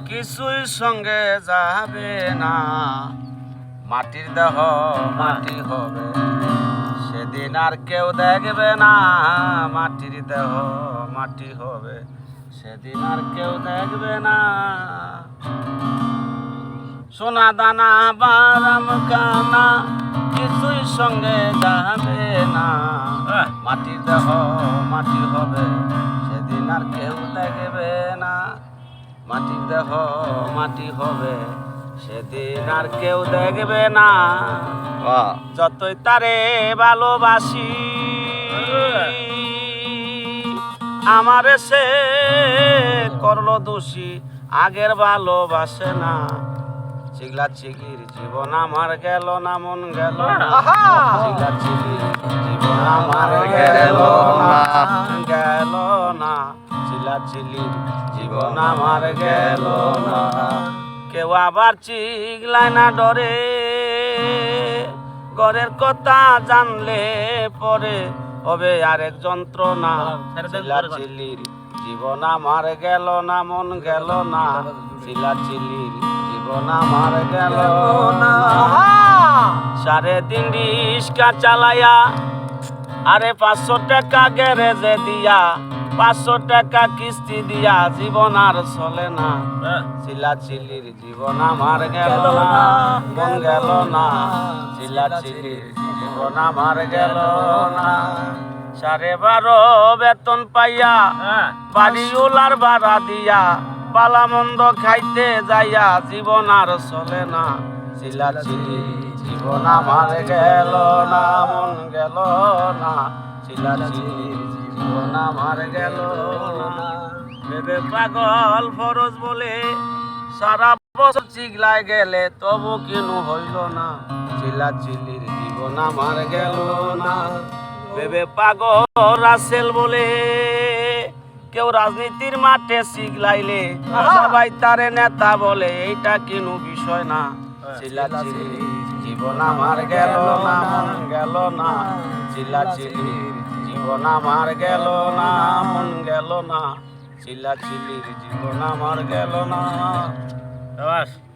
কিছুই সঙ্গে যাবে না, মাটির দেহ মাটি হবে, সেদিন আর কেউ দেখবে না। মাটির দেহ মাটি হবে, সেদিন আর কেউ দেখবে না। সোনা দানা বাদাম কানা কিছুই সঙ্গে যাবে না, মাটির দেহ মাটি হবে, সেদিন আর কেউ দেখবে না। মাটির দেহ মাটি হবে, সেদিন আর কেউ দেখবে না। যতই তারে ভালোবাসি আমারে সে করলো দোষী, আগের ভালোবাসে না। চিগলা চিগির জীবন আমার গেল না, মন গেল না। চিগলা চিগির জীবন আমার গেল না, গেল না। চিলা চিলির জীবন আমার গেল না। কেউ আবার চিগলায় না ডরে, ঘরের কথা জানলে পরে হবে আরেক যন্ত্রণা। চিলা চিলির জীবন আমার গেল না, মন গেল না। চিলা চিলির জীবন আমার গেল না। 3.5 রিক্সা চালাইয়া আরে 500 টাকা গ্যারেজে দিয়া, 500 টাকা কিস্তি দিয়া জীবন আর চলে না। চিলা চিলির জীবন আমার গেল না, মন গেল না। চিলা চিলির জীবন আমার গেল না। 12.5 বেতন পাইয়া বাড়িওলার ভাড়া দিয়া, পালা মন্দ খাইতে যাইয়া জীবন আর চলে না। চিলা চিলির জীবন আমার গেল না, মন গেল না। চিলা চিলির জীবন আমার গেল না। ভেবে পাগল ফরজ বলে সারা বছর চিগলায় গেলে তবু কেন হইল না। চিলা চিলির জীবন আমার গেল না। ভেবে পাগল রাসেল বলে কেউ রাজনীতির মাঠে চিগলাইলে সবাই তারে নেতা বলে, এইটা কেন বিষয় না। চিলা চিলির জীবন আমার গেল না, মন গেল না। চিলা চিলির জীবন আমার গেল না, মন গেল না। চিলা চিলির জীবন আমার গেল না।